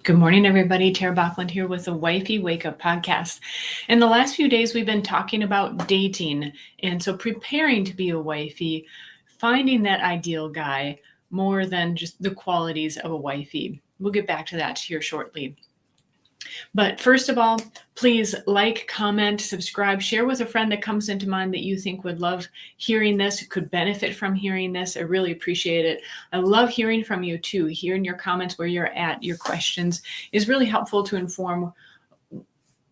Good morning, everybody. Tara Bachland here with the Wifey Wake Up podcast. In the last few days, we've been talking about dating. And so preparing to be a wifey, finding that ideal guy more than just the qualities of a wifey. We'll get back to that here shortly. But first of all, please like, comment, subscribe, share with a friend that comes into mind that you think would love hearing this, could benefit from hearing this. I really appreciate it. I love hearing from you too. Hearing your comments, where you're at, your questions is really helpful to inform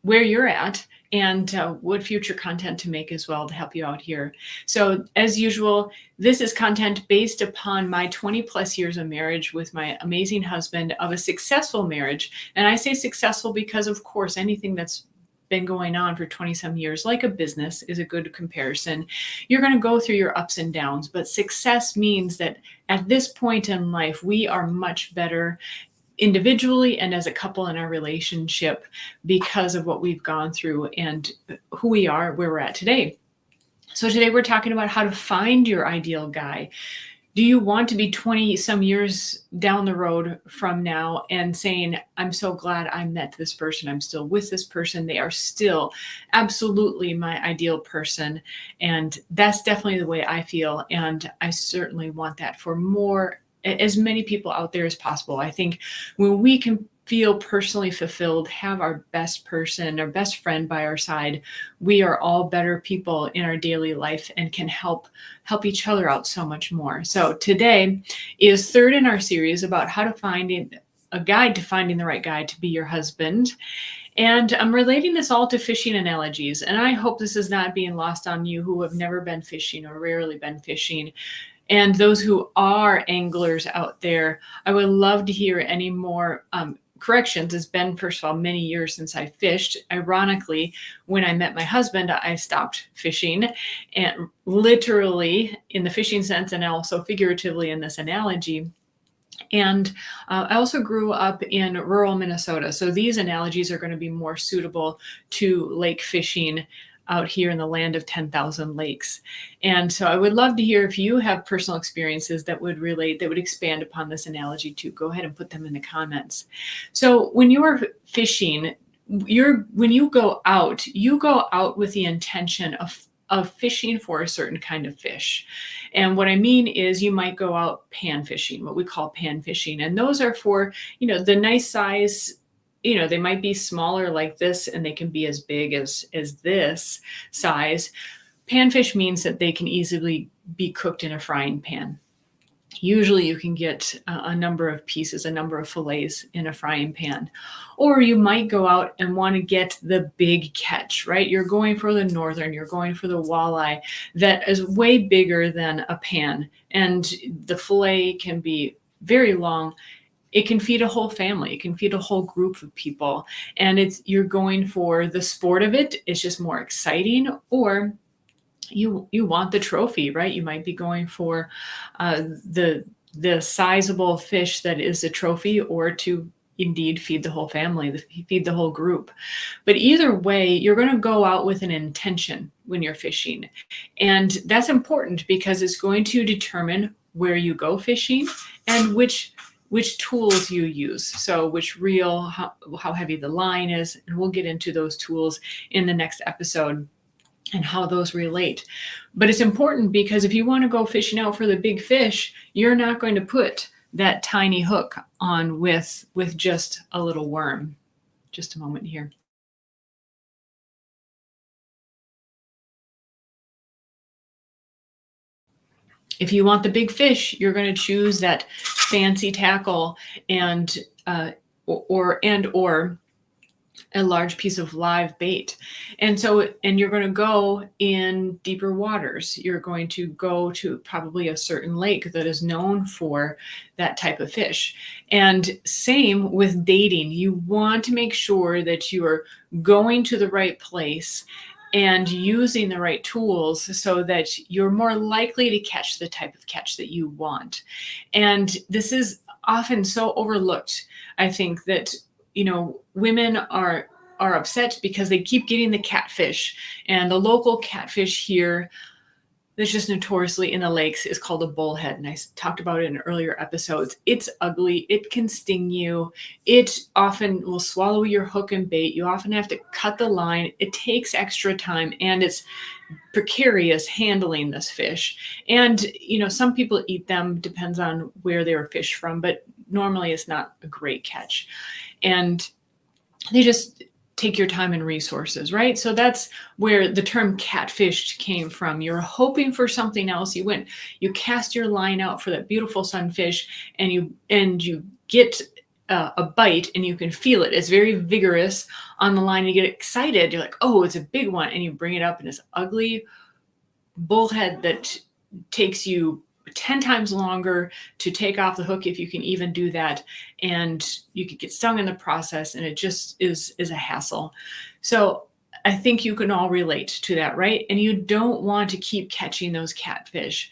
where you're at and what future content to make as well to help you out here. So as usual, this is content based upon my 20 plus years of marriage with my amazing husband, of a successful marriage. And I say successful because, of course, anything that's been going on for 20 some years, like a business, is a good comparison. You're going to go through your ups and downs, but success means that at this point in life, we are much better individually and as a couple in our relationship because of what we've gone through and who we are, where we're at today. So today we're talking about how to find your ideal guy. Do you want to be 20 some years down the road from now and saying, I'm so glad I met this person, I'm still with this person, they are still absolutely my ideal person? And that's definitely the way I feel. And I certainly want that for as many people out there as possible. I think when we can feel personally fulfilled, have our best person, our best friend by our side, we are all better people in our daily life and can help each other out so much more. So today is third in our series about how to find a guide to finding the right guy to be your husband. And I'm relating this all to fishing analogies. And I hope this is not being lost on you who have never been fishing or rarely been fishing. And those who are anglers out there, I would love to hear any more corrections. It's been, first of all, many years since I fished. Ironically, when I met my husband, I stopped fishing, and literally in the fishing sense and also figuratively in this analogy. And I also grew up in rural Minnesota. So these analogies are going to be more suitable to lake fishing out here in the land of 10,000 lakes. And so I would love to hear if you have personal experiences that would relate, that would expand upon this analogy too. Go ahead and put them in the comments. So when you're fishing, when you go out with the intention of fishing for a certain kind of fish. And what I mean is you might go out panfishing, what we call panfishing. And those are for, the nice size. They might be smaller like this, and they can be as big as this size. Panfish means that they can easily be cooked in a frying pan. Usually you can get a number of pieces, a number of fillets in a frying pan. Or you might go out and want to get the big catch, right? You're going for the northern, you're going for the walleye that is way bigger than a pan. And the fillet can be very long. It can feed a whole family. It can feed a whole group of people. And you're going for the sport of it. It's just more exciting. Or you want the trophy, right? You might be going for the sizable fish that is a trophy, or to indeed feed the whole family, feed the whole group. But either way, you're going to go out with an intention when you're fishing. And that's important because it's going to determine where you go fishing and which tools you use. So which reel, how heavy the line is, and we'll get into those tools in the next episode and how those relate. But it's important because if you want to go fishing out for the big fish, you're not going to put that tiny hook on with just a little worm. Just a moment here. If you want the big fish, you're going to choose that fancy tackle and or a large piece of live bait. And you're going to go in deeper waters. You're going to go to probably a certain lake that is known for that type of fish. And same with dating. You want to make sure that you are going to the right place and using the right tools so that you're more likely to catch the type of catch that you want. And this is often so overlooked. I think that, women are upset because they keep getting the catfish, and the local catfish here that's just notoriously in the lakes is called a bullhead. And I talked about it in earlier episodes. It's ugly. It can sting you. It often will swallow your hook and bait. You often have to cut the line. It takes extra time, and it's precarious handling this fish. And, some people eat them, depends on where they were fished from, but normally it's not a great catch. And they just take your time and resources, right? So that's where the term catfished came from. You're hoping for something else. You cast your line out for that beautiful sunfish, and you get a bite, and you can feel it. It's very vigorous on the line. You get excited. You're like, oh, it's a big one, and you bring it up, and it's ugly bullhead that takes you 10 times longer to take off the hook, if you can even do that. And you could get stung in the process, and it just is a hassle. So I think you can all relate to that, right? And you don't want to keep catching those catfish.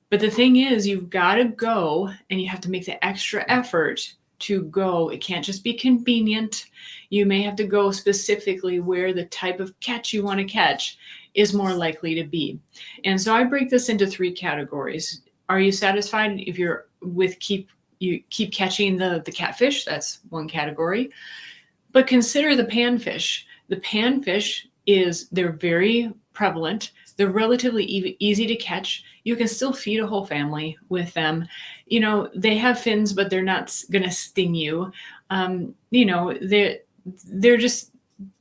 But the thing is, you've got to go, and you have to make the extra effort to go. It can't just be convenient. You may have to go specifically where the type of catch you want to catch is more likely to be. And so I break this into 3 categories. Are you satisfied if you keep catching the catfish? That's one category. But consider the panfish. The panfish they're very prevalent. They're relatively easy to catch. You can still feed a whole family with them. They have fins, but they're not going to sting you.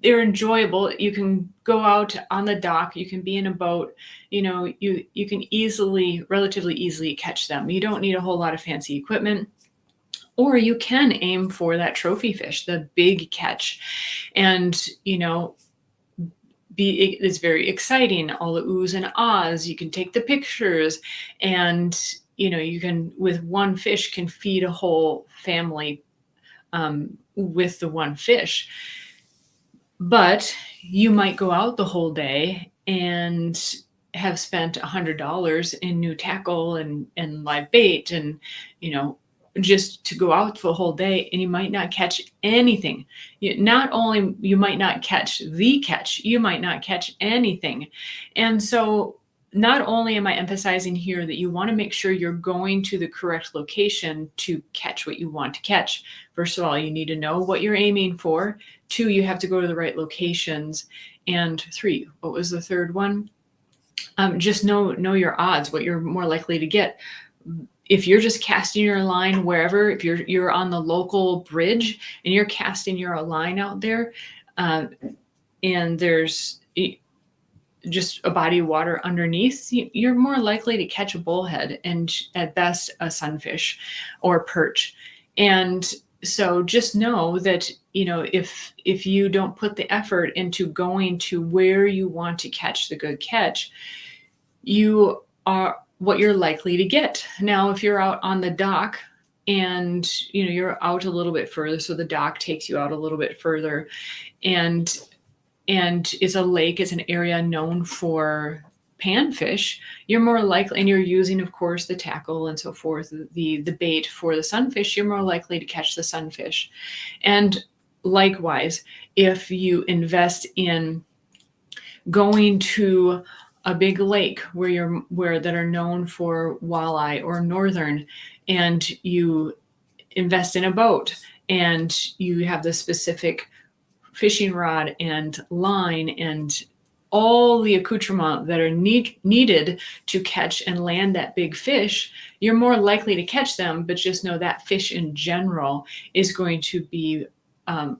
They're enjoyable. You can go out on the dock. You can be in a boat. You can relatively easily catch them. You don't need a whole lot of fancy equipment. Or you can aim for that trophy fish, the big catch. And, it's very exciting. All the oohs and ahs. You can take the pictures, and, you can, with one fish, can feed a whole family with the one fish. But you might go out the whole day and have spent $100 in new tackle and live bait, and, just to go out for the whole day, and you might not catch anything. Not only you might not catch the catch, you might not catch anything. And so not only am I emphasizing here that you want to make sure you're going to the correct location to catch what you want to catch. First of all, you need to know what you're aiming for. 2, you have to go to the right locations. And 3, what was the third one? Just know your odds, what you're more likely to get. If you're just casting your line wherever, if you're on the local bridge and you're casting your line out there, and there's just a body of water underneath, you're more likely to catch a bullhead, and at best a sunfish or perch. And so just know that, if you don't put the effort into going to where you want to catch the good catch, you are what you're likely to get. Now, if you're out on the dock and, you're out a little bit further, so the dock takes you out a little bit further, and it's a lake, it's an area known for panfish, you're more likely, and you're using, of course, the tackle and so forth, the bait for the sunfish, you're more likely to catch the sunfish. And likewise, if you invest in going to a big lake where that are known for walleye or northern, and you invest in a boat, and you have the specific fishing rod and line and all the accoutrement that are needed to catch and land that big fish, you're more likely to catch them. But just know that fish in general is going to be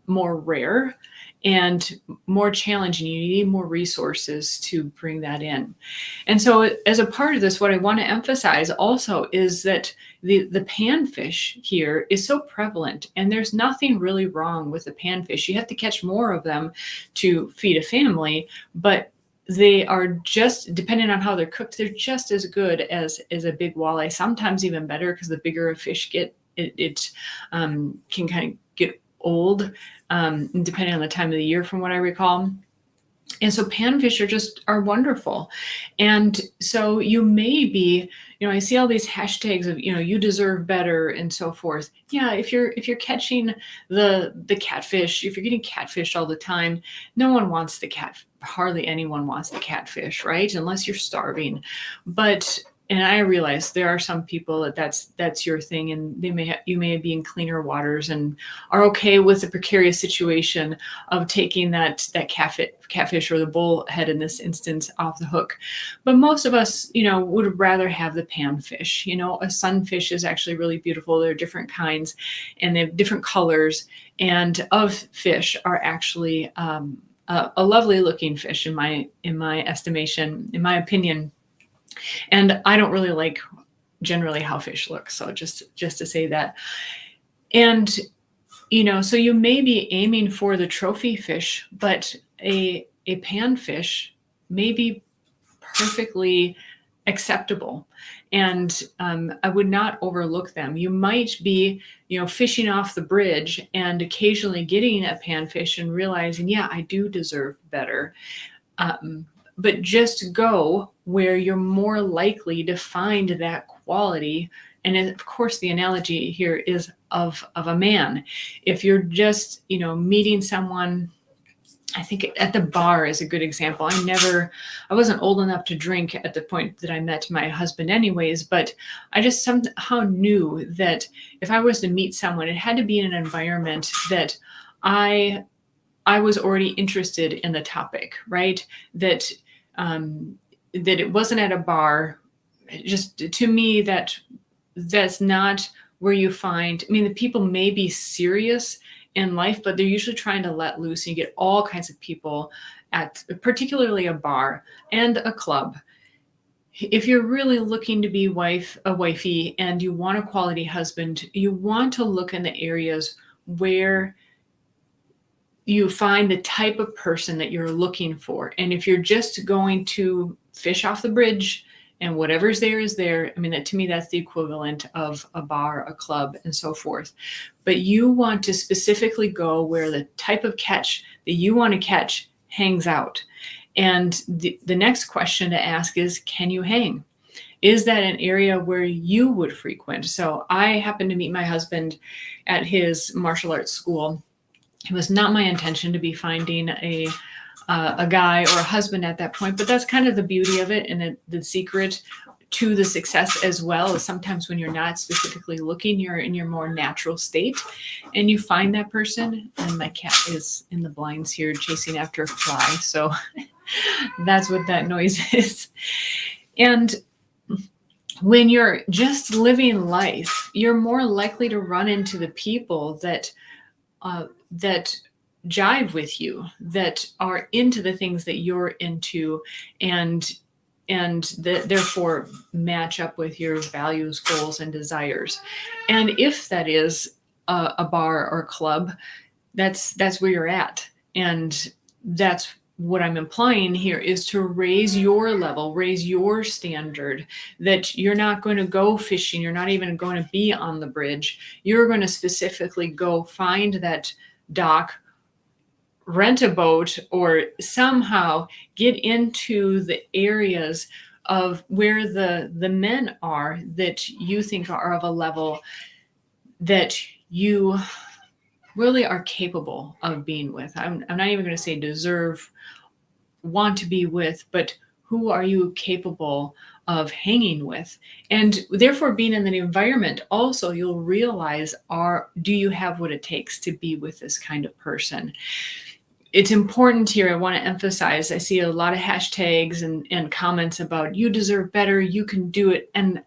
more rare and more challenging. You need more resources to bring that in. And so as a part of this, what I want to emphasize also is that the panfish here is so prevalent, and there's nothing really wrong with the panfish. You have to catch more of them to feed a family, but they are just, depending on how they're cooked, they're just as good as a big walleye, sometimes even better, because the bigger a fish get, it can kind of get old, depending on the time of the year, from what I recall. And so panfish are wonderful. And so you may be, I see all these hashtags of, you deserve better and so forth. Yeah, if you're catching the catfish, if you're getting catfish all the time, no one wants the cat. Hardly anyone wants the catfish, right? Unless you're starving. But and I realize there are some people that's your thing, and you may be in cleaner waters and are okay with the precarious situation of taking that catfish or the bullhead in this instance off the hook. But most of us, would rather have the panfish. A sunfish is actually really beautiful. There are different kinds, and they have different colors. And of fish are actually a lovely looking fish in my estimation, in my opinion. And I don't really like generally how fish look. So just to say that. And so you may be aiming for the trophy fish, but a panfish may be perfectly acceptable. And I would not overlook them. You might be, fishing off the bridge and occasionally getting a panfish and realizing, yeah, I do deserve better. But just go where you're more likely to find that quality. And of course, the analogy here is of a man. If you're just, meeting someone, I think at the bar is a good example. I wasn't old enough to drink at the point that I met my husband anyways, but I just somehow knew that if I was to meet someone, it had to be in an environment that I was already interested in the topic, right? That it wasn't at a bar. Just to me, that's not where you find. I mean, the people may be serious in life, but they're usually trying to let loose, and you get all kinds of people at particularly a bar and a club. If you're really looking to be a wifey and you want a quality husband, you want to look in the areas where you find the type of person that you're looking for. And if you're just going to fish off the bridge and whatever's there is there, I mean, to me, that's the equivalent of a bar, a club, and so forth. But you want to specifically go where the type of catch that you want to catch hangs out. And the next question to ask is, can you hang? Is that an area where you would frequent? So I happened to meet my husband at his martial arts school. It was not my intention to be finding a guy or a husband at that point, but that's kind of the beauty of it, and the secret to the success as well is sometimes when you're not specifically looking, you're in your more natural state, and you find that person. And my cat is in the blinds here chasing after a fly, so that's what that noise is. And when you're just living life, you're more likely to run into the people that jive with you, that are into the things that you're into, and therefore match up with your values, goals, and desires. And if that is a bar or club, that's where you're at. And that's what I'm implying here, is to raise your level, raise your standard, that you're not going to go fishing. You're not even going to be on the bridge. You're going to specifically go find that dock, rent a boat, or somehow get into the areas of where the men are that you think are of a level that you really are capable of being with. I'm not even going to say deserve, want to be with, but who are you capable of hanging with? And therefore, being in the environment, also you'll realize, do you have what it takes to be with this kind of person? It's important here. I want to emphasize, I see a lot of hashtags and comments about you deserve better, you can do it. And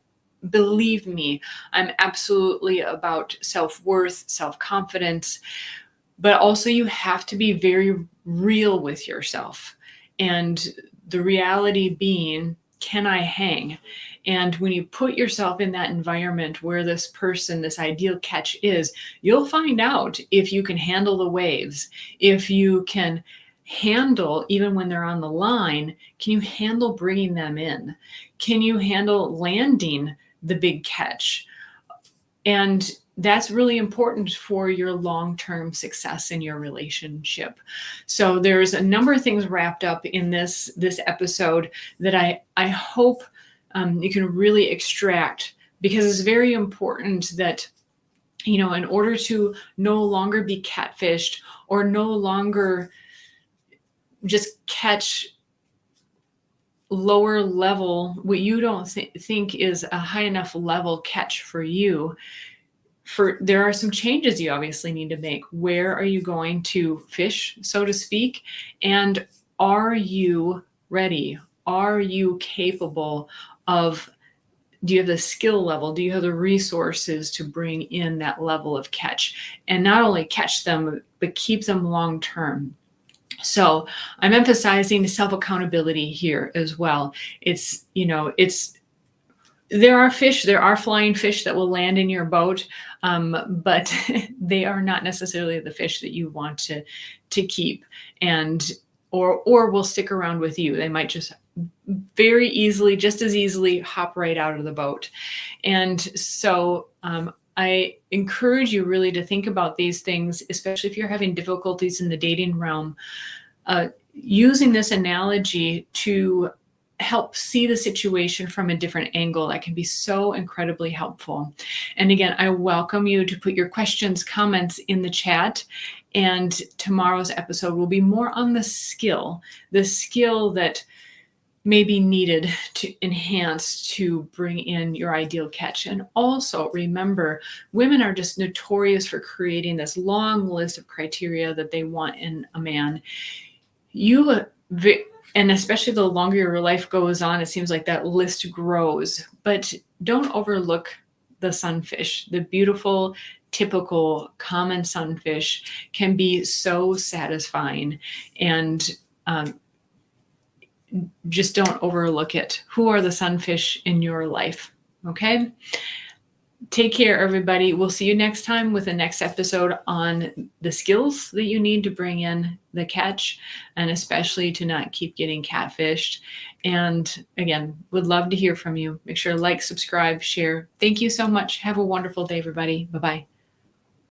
believe me, I'm absolutely about self-worth, self-confidence, but also you have to be very real with yourself. And the reality being, can I hang? And when you put yourself in that environment where this person, this ideal catch is, you'll find out if you can handle the waves, if you can handle, even when they're on the line, can you handle bringing them in? Can you handle landing the big catch? And that's really important for your long-term success in your relationship. So there's a number of things wrapped up in this episode that I hope you can really extract, because it's very important that, in order to no longer be catfished or no longer just catch lower level, what you don't think is a high enough level catch for you, there are some changes you obviously need to make. Where are you going to fish, so to speak? And are you ready? Are you capable of, do you have the skill level? Do you have the resources to bring in that level of catch? And not only catch them, but keep them long term. So I'm emphasizing self-accountability here as well. There are flying fish that will land in your boat, but they are not necessarily the fish that you want to keep, or will stick around with you. They might just just as easily hop right out of the boat. And so I encourage you really to think about these things, especially if you're having difficulties in the dating realm, using this analogy to help see the situation from a different angle. That can be so incredibly helpful. And again, I welcome you to put your questions, comments in the chat. And tomorrow's episode will be more on the skill that may be needed to enhance to bring in your ideal catch. And also remember, women are just notorious for creating this long list of criteria that they want in a man. And especially the longer your life goes on, it seems like that list grows. But don't overlook the sunfish. The beautiful, typical, common sunfish can be so satisfying. And just don't overlook it. Who are the sunfish in your life? Okay? Take care, everybody. We'll see you next time with the next episode on the skills that you need to bring in the catch, and especially to not keep getting catfished. And again, would love to hear from you. Make sure to like, subscribe, share. Thank you so much. Have a wonderful day, everybody. Bye-bye.